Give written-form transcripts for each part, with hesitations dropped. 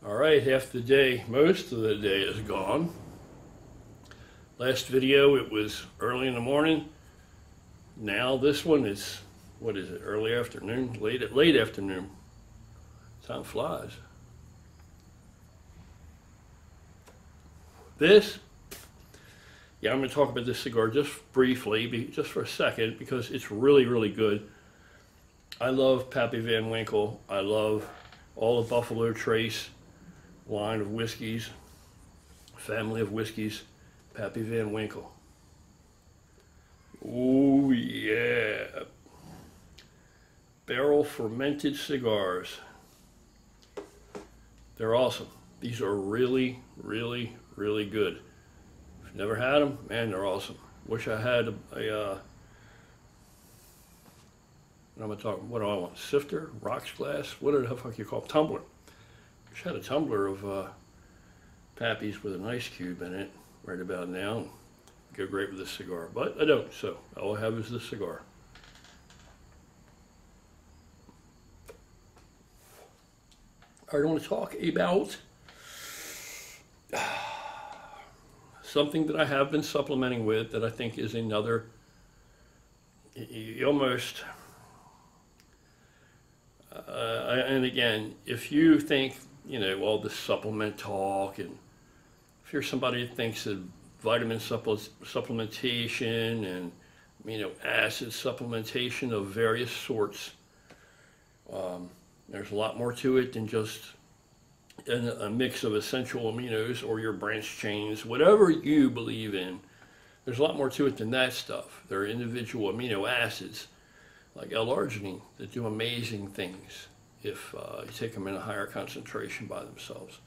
All right, half the day, most of the day is gone. Last video, it was early in the morning. Now this one is, what is it, early afternoon, late afternoon. Time flies. This, yeah, I'm going to talk about this cigar just briefly, just for a second, because it's really, really good. I love Pappy Van Winkle. I love all the Buffalo Trace line of whiskeys, family of whiskeys, Pappy Van Winkle. Oh yeah. Barrel fermented cigars. They're awesome. These are really, really, really good. If you've never had them, man, they're awesome. Wish I had what do I want? Sifter, rocks glass, what the fuck you call it? Tumbler. Wish I had a tumbler of Pappy's with an ice cube in it right about now. Go great with this cigar, but I don't, so all I have is this cigar. I want to talk about something that I have been supplementing with that I think is another, almost, and again, if you think, you know, all this supplement talk, and if you're somebody that thinks that vitamin supplementation and amino acid supplementation of various sorts, there's a lot more to it than just a mix of essential aminos or your branch chains, whatever you believe in. There's a lot more to it than that stuff. There are individual amino acids like L-arginine that do amazing things if you take them in a higher concentration by themselves.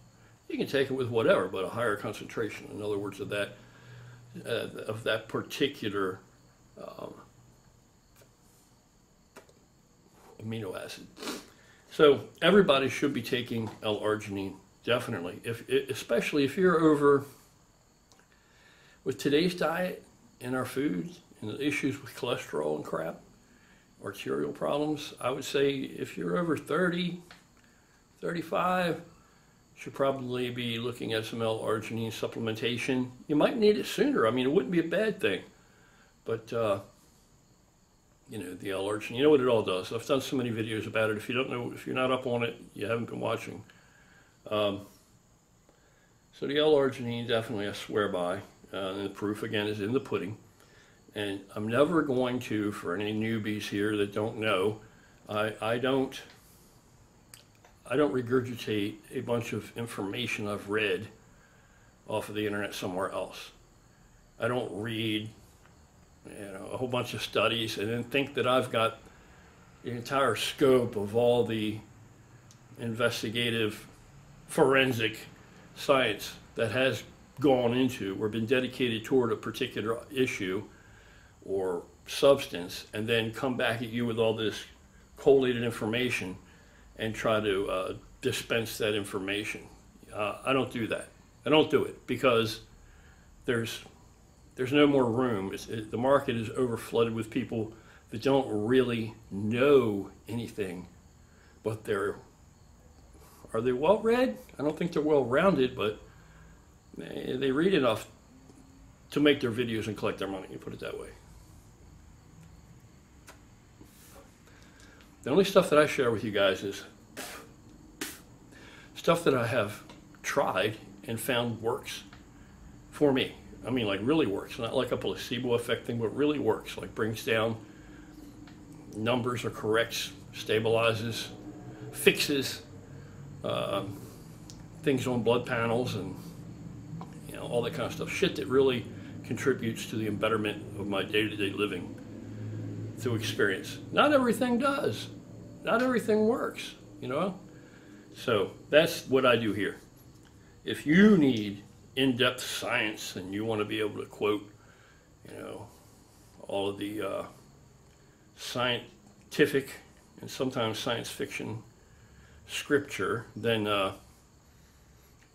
You can take it with whatever, but a higher concentration, in other words, of that particular amino acid. So everybody should be taking L-arginine, definitely. Especially if you're over, with today's diet and our foods and the issues with cholesterol and crap, arterial problems, I would say if you're over 30, 35, should probably be looking at some L-arginine supplementation. You might need it sooner. I mean, it wouldn't be a bad thing. But, you know, the L-arginine, you know what it all does. I've done so many videos about it. If you don't know, if you're not up on it, you haven't been watching. So the L-arginine, definitely I swear by. And the proof, again, is in the pudding. And I'm never going to, for any newbies here that don't know, I don't regurgitate a bunch of information I've read off of the internet somewhere else. I don't read, you know, a whole bunch of studies and then think that I've got the entire scope of all the investigative forensic science that has gone into or been dedicated toward a particular issue or substance, and then come back at you with all this collated information and try to dispense that information. I don't do that. I don't do it because there's no more room. The market is overflooded with people that don't really know anything, but are they well read? I don't think they're well rounded, but they read enough to make their videos and collect their money, you put it that way. The only stuff that I share with you guys is stuff that I have tried and found works for me. I mean, like really works, not like a placebo effect thing, but really works, like brings down numbers or corrects, stabilizes, fixes things on blood panels, and you know, all that kind of stuff. Shit that really contributes to the betterment of my day-to-day living through experience. Not everything does. Not everything works, you know? So that's what I do here. If you need in-depth science and you want to be able to quote, you know, all of the scientific and sometimes science fiction scripture, then,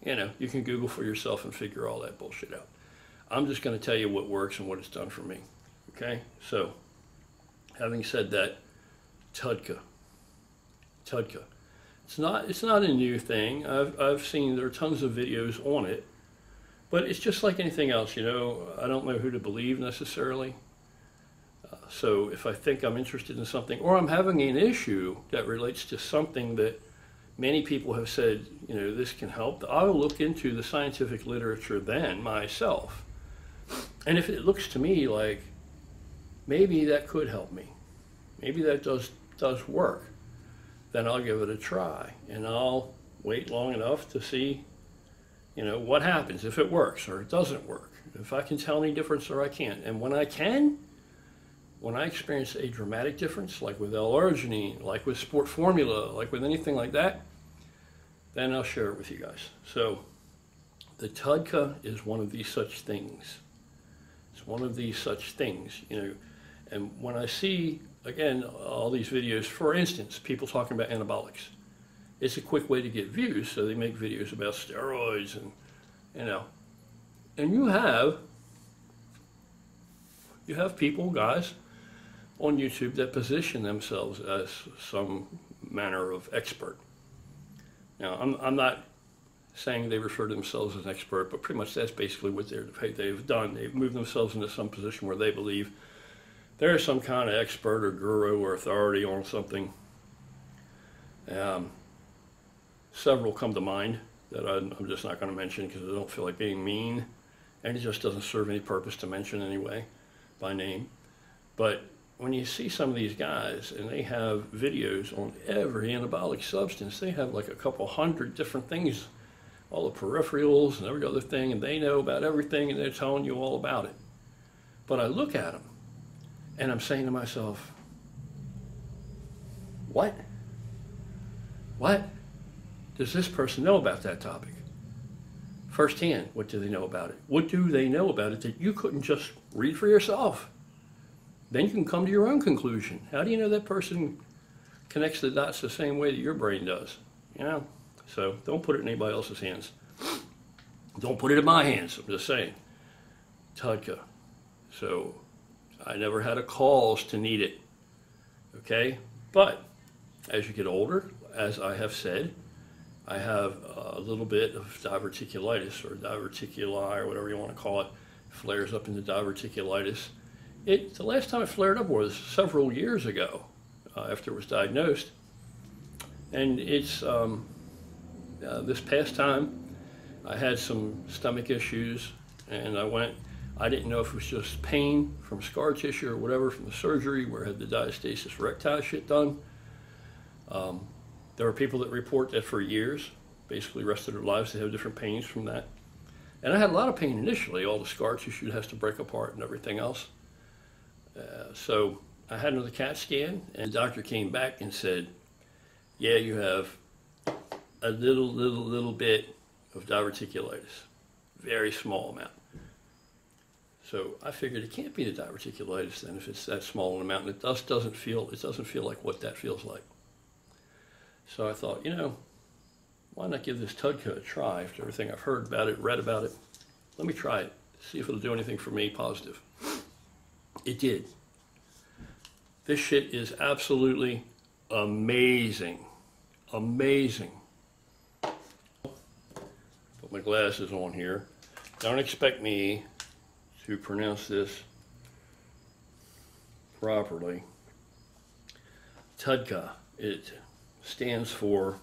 you know, you can Google for yourself and figure all that bullshit out. I'm just going to tell you what works and what it's done for me. Okay? So, having said that, TUDCA. It's not a new thing. I've seen there are tons of videos on it, but it's just like anything else, you know. I don't know who to believe necessarily. So if I think I'm interested in something, or I'm having an issue that relates to something that many people have said, you know, this can help, I'll look into the scientific literature then myself. And if it looks to me like maybe that could help me, maybe that does work, then I'll give it a try, and I'll wait long enough to see, you know, what happens, if it works or it doesn't work, if I can tell any difference or I can't. And when I can, when I experience a dramatic difference, like with L-arginine, like with sport formula, like with anything like that, then I'll share it with you guys. So the TUDCA is one of these such things. It's one of these such things, you know. And when I see, again, all these videos, for instance, people talking about anabolics, it's a quick way to get views, so they make videos about steroids and, you know. And you have people, guys, on YouTube that position themselves as some manner of expert. Now, I'm not saying they refer to themselves as an expert, but pretty much that's basically what they've done. They've moved themselves into some position where they believe they're some kind of expert or guru or authority on something. Several come to mind that I'm just not going to mention because I don't feel like being mean, and it just doesn't serve any purpose to mention anyway by name. But when you see some of these guys and they have videos on every anabolic substance, they have like a couple hundred different things, all the peripherals and every other thing, and they know about everything and they're telling you all about it. But I look at them and I'm saying to myself, what does this person know about that topic? Firsthand, what do they know about it? What do they know about it that you couldn't just read for yourself? Then you can come to your own conclusion. How do you know that person connects the dots the same way that your brain does? You know? So don't put it in anybody else's hands. Don't put it in my hands, I'm just saying. TUDCA. So I never had a cause to need it. Okay? But as you get older, as I have said, I have a little bit of diverticulitis or diverticuli or whatever you want to call it. Flares up into diverticulitis. The last time it flared up was several years ago after it was diagnosed. And it's this past time I had some stomach issues and I didn't know if it was just pain from scar tissue or whatever from the surgery where I had the diastasis recti shit done. There are people that report that for years, basically the rest of their lives, they have different pains from that. And I had a lot of pain initially, all the scar tissue has to break apart and everything else. So I had another CAT scan, and the doctor came back and said, yeah, you have a little bit of diverticulitis, very small amount. So I figured it can't be the diverticulitis then if it's that small an amount, and it doesn't feel like what that feels like. So I thought, you know, why not give this TUDCA a try after everything I've heard about it, read about it. Let me try it, see if it'll do anything for me positive. It did. This shit is absolutely amazing. Amazing. Put my glasses on here. Don't expect me to pronounce this properly. TUDCA. It stands for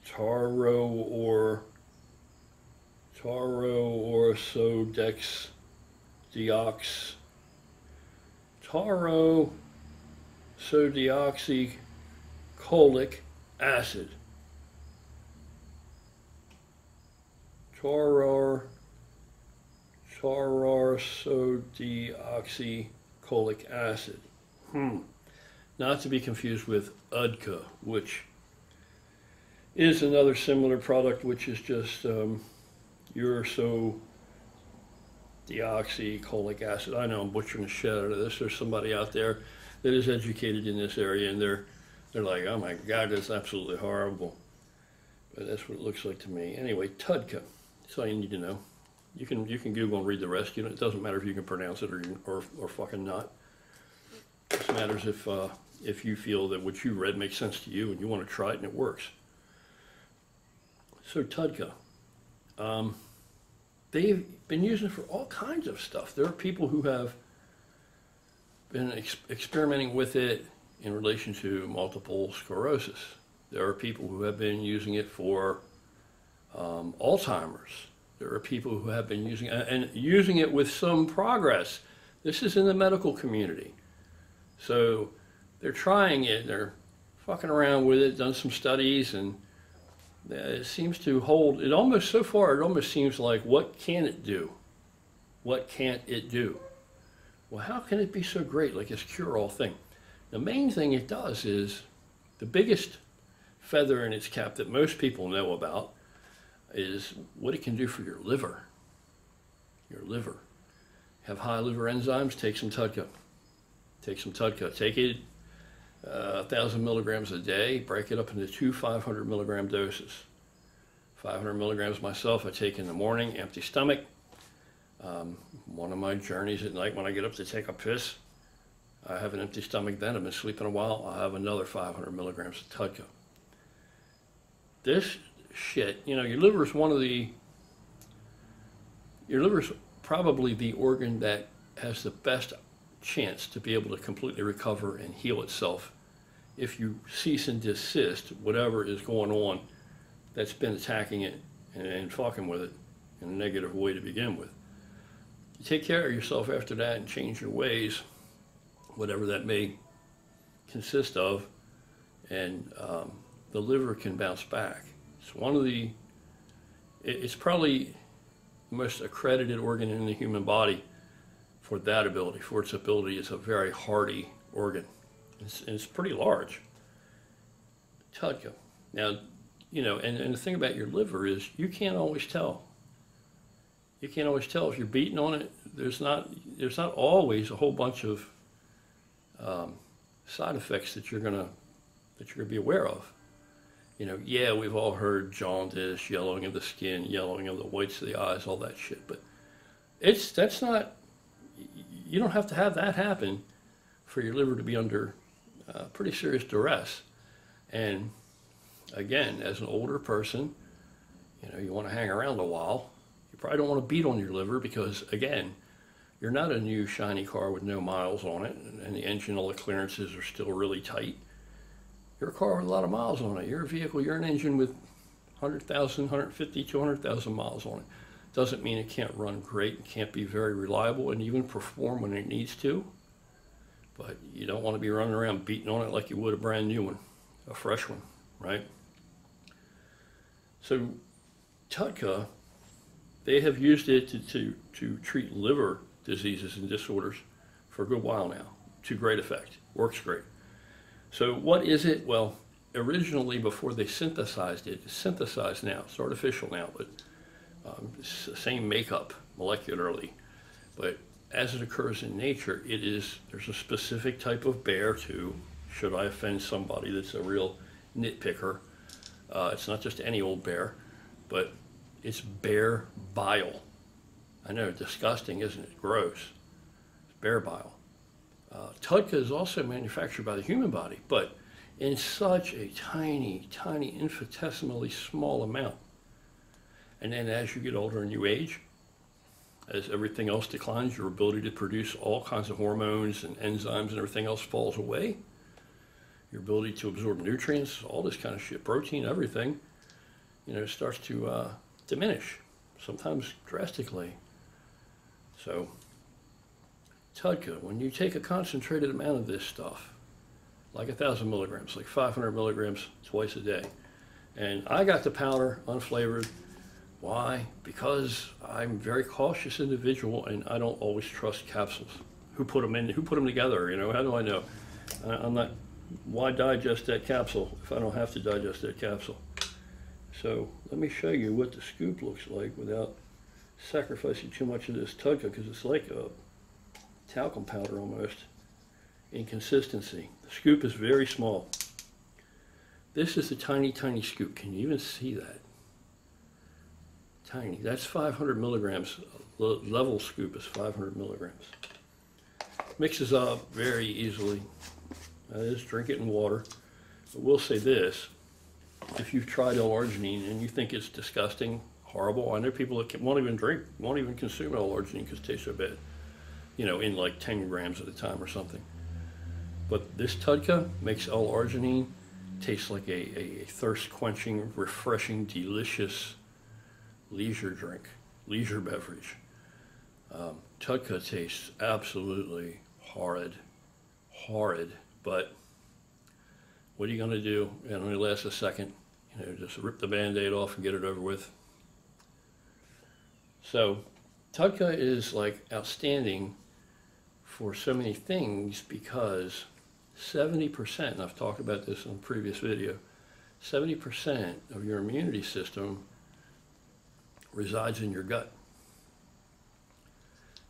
tauroursodeoxycholic acid. Tauroursodeoxycholic acid. Not to be confused with UDCA, which is another similar product, which is just ursodeoxycholic acid. I know I'm butchering the shit out of this. There's somebody out there that is educated in this area, and they're like, oh my God, that's absolutely horrible. But that's what it looks like to me. Anyway, TUDCA. That's all you need to know. You can Google and read the rest. You know, it doesn't matter if you can pronounce it or fucking not. It just matters if if you feel that what you read makes sense to you and you want to try it and it works. So TUDCA, they've been using it for all kinds of stuff. There are people who have been experimenting with it in relation to multiple sclerosis. There are people who have been using it for Alzheimer's. There are people who have been using it, and using it with some progress. This is in the medical community. So they're trying it, they're fucking around with it, done some studies, and it seems to hold, it almost, so far, it almost seems like, what can it do? What can't it do? Well, how can it be so great, like this cure-all thing? The main thing it does is, the biggest feather in its cap that most people know about is what it can do for your liver. Your liver. Have high liver enzymes, take some TUDCA. Take some TUDCA. Take it 1,000 milligrams a day, break it up into 2 500 milligram doses. 500 milligrams myself I take in the morning, empty stomach. One of my journeys at night when I get up to take a piss, I have an empty stomach then, I've been sleeping a while, I'll have another 500 milligrams of TUDCA. This shit, you know, your liver's probably the organ that has the best chance to be able to completely recover and heal itself if you cease and desist whatever is going on that's been attacking it and fucking with it in a negative way to begin with. You take care of yourself after that and change your ways, whatever that may consist of, and the liver can bounce back. It's probably the most accredited organ in the human body for that ability, for its ability. It's a very hardy organ. It's pretty large. TUDCA. Now, you know, and the thing about your liver is you can't always tell. You can't always tell if you're beating on it. There's not always a whole bunch of side effects that you're gonna be aware of. You know, yeah, we've all heard jaundice, yellowing of the skin, yellowing of the whites of the eyes, all that shit. But that's not. You don't have to have that happen for your liver to be under pretty serious duress. And again, as an older person, you know, you want to hang around a while. You probably don't want to beat on your liver because, again, you're not a new shiny car with no miles on it, and the engine, all the clearances are still really tight. You're a car with a lot of miles on it. You're a vehicle, you're an engine with 100,000, 150, 200,000 miles on it. Doesn't mean it can't run great, it can't be very reliable, and even perform when it needs to. But you don't want to be running around beating on it like you would a brand new one, a fresh one, right? So TUDCA, they have used it to treat liver diseases and disorders for a good while now, to great effect. Works great. So what is it? Well, originally before they synthesized it, it's synthesized now, it's artificial now, but it's the same makeup molecularly. But as it occurs in nature, there's a specific type of bear too, should I offend somebody that's a real nitpicker. It's not just any old bear, but it's bear bile. I know, disgusting, isn't it? Gross. It's bear bile. TUDCA is also manufactured by the human body, but in such a tiny, tiny, infinitesimally small amount. And then as you get older and you age, as everything else declines, your ability to produce all kinds of hormones and enzymes and everything else falls away. Your ability to absorb nutrients, all this kind of shit, protein, everything, you know, starts to diminish, sometimes drastically. So TUDCA, when you take a concentrated amount of this stuff, like 1,000 milligrams, like 500 milligrams twice a day, and I got the powder unflavored. Why? Because I'm a very cautious individual and I don't always trust capsules. Who put them in? Who put them together? You know, how do I know? I'm not. Why digest that capsule if I don't have to digest that capsule? So let me show you what the scoop looks like without sacrificing too much of this TUDCA, because it's like a talcum powder almost in consistency. The scoop is very small. This is a tiny, tiny scoop. Can you even see that? Tiny. That's 500 milligrams. Level scoop is 500 milligrams. Mixes up very easily. That is, drink it in water. But we'll say this, if you've tried L-arginine and you think it's disgusting, horrible, I know people that won't even drink, won't even consume L-arginine because it tastes so bad, you know, in like 10 grams at a time or something. But this TUDCA makes L-arginine taste like a thirst-quenching, refreshing, delicious leisure drink, leisure beverage. TUDCA tastes absolutely horrid, but what are you going to do? It only lasts a second. You know, just rip the Band-Aid off and get it over with. So TUDCA is like outstanding for so many things because 70%, and I've talked about this in a previous video, 70% of your immunity system resides in your gut.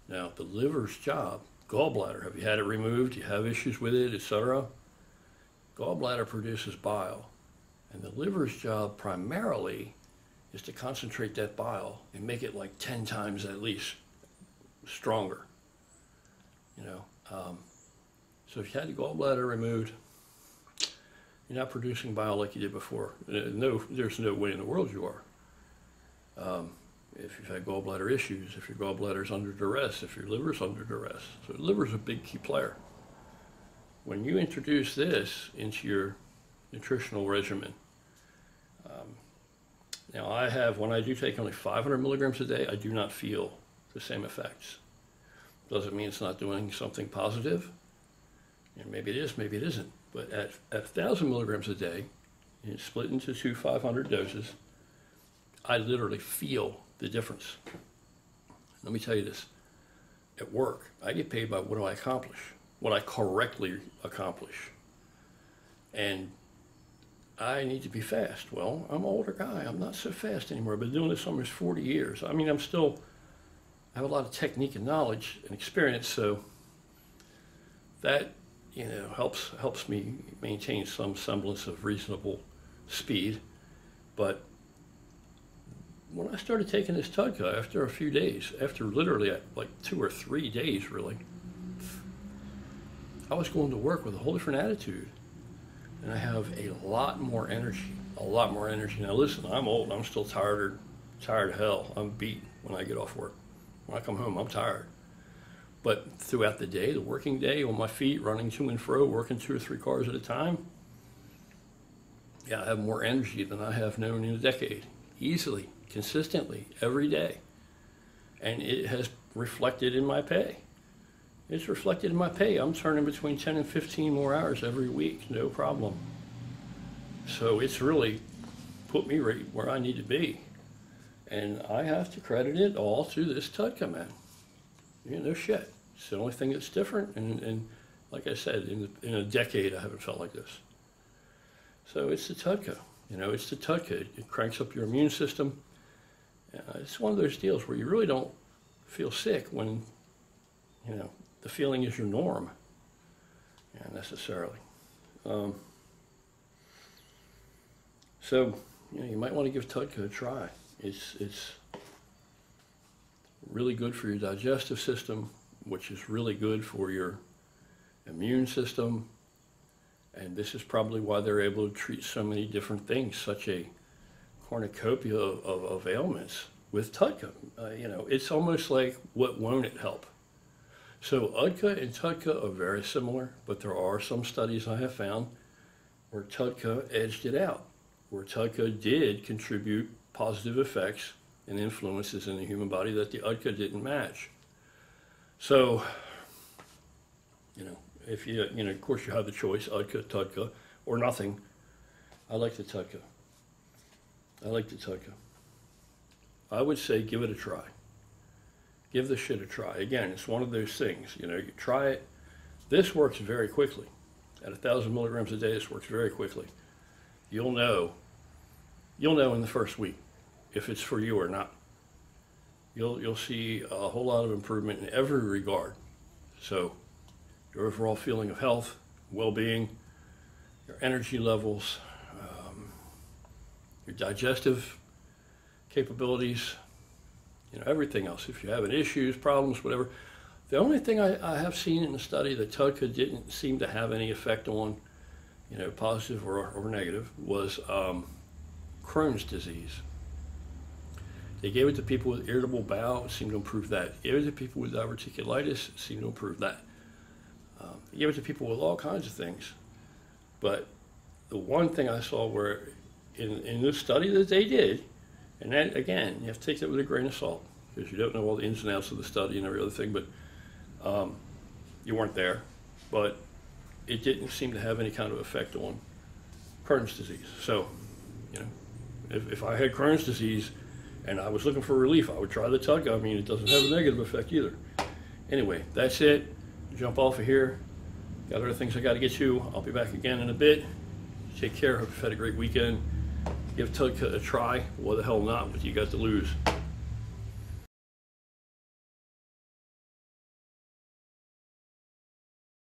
Now, the liver's job, gallbladder, have you had it removed? Do you have issues with it, etc.? Gallbladder produces bile, and the liver's job primarily is to concentrate that bile and make it like 10 times at least stronger. You know, so if you had your gallbladder removed, you're not producing bile like you did before. No, there's no way in the world you are. If you've had gallbladder issues, if your gallbladder's under duress, if your liver's under duress. So the liver's a big key player. When you introduce this into your nutritional regimen, now I have, when I do take only 500 milligrams a day, I do not feel the same effects. Doesn't mean it's not doing something positive. And maybe it is, maybe it isn't. But at 1,000 milligrams a day, it's split into two 500 doses, I literally feel the difference. Let me tell you this. At work, I get paid by what do I accomplish, what I correctly accomplish. And I need to be fast. Well, I'm an older guy. I'm not so fast anymore. I've been doing this almost 40 years. I mean, I have a lot of technique and knowledge and experience, so that, you know, helps me maintain some semblance of reasonable speed. But when I started taking this TUDCA, after a few days, after literally like 2 or 3 days really, I was going to work with a whole different attitude. And I have a lot more energy, Now listen, I'm old, I'm still tired of hell. I'm beat when I get off work. When I come home, I'm tired. But throughout the day, the working day, on my feet, running to and fro, working 2 or 3 cars at a time, yeah, I have more energy than I have known in a decade. Easily, consistently, every day. And it has reflected in my pay. It's reflected in my pay. I'm turning between 10 and 15 more hours every week, no problem. So it's really put me right where I need to be. And I have to credit it all to this TUDCA, man. You know, no shit. It's the only thing that's different. And like I said, in a decade, I haven't felt like this. So it's the TUDCA. You know, it's the TUDCA. It cranks up your immune system. It's one of those deals where you really don't feel sick when, you know, the feeling is your norm. Yeah, necessarily. So, you know, you might want to give TUDCA a try. It's really good for your digestive system, which is really good for your immune system. And this is probably why they're able to treat so many different things, such a cornucopia of ailments with TUDCA. You know, it's almost like, what won't it help? So UDCA and TUDCA are very similar, but there are some studies I have found where TUDCA edged it out, where TUDCA did contribute positive effects and influences in the human body that the UDCA didn't match. So, you know, if you know, of course you have the choice, UDCA, TUDCA, or nothing. I like the TUDCA. I would say give it a try. Give this shit a try. Again, it's one of those things, you know, you try it. This works very quickly. At 1,000 milligrams a day, this works very quickly. You'll know in the first week if it's for you or not. You'll see a whole lot of improvement in every regard. So your overall feeling of health, well-being, your energy levels, your digestive capabilities, you know, everything else. If you're having issues, problems, whatever, The only thing I have seen in the study that TUDCA didn't seem to have any effect on, positive or negative, was Crohn's disease. They gave it to people with irritable bowel, it seemed to improve that. They gave it to people with diverticulitis, it seemed to improve that. They gave it to people with all kinds of things. But the one thing I saw where in this study that they did, and that, again, you have to take that with a grain of salt, because you don't know all the ins and outs of the study and every other thing, but you weren't there. But it didn't seem to have any kind of effect on Crohn's disease. So, if I had Crohn's disease and I was looking for relief, I would try the TUDCA. I mean, it doesn't have a negative effect either. Anyway, that's it. Jump off of here. Got other things I got to get to. I'll be back again in a bit. Take care. Hope you've had a great weekend. Give TUDCA a try. What the hell not? What you got to lose?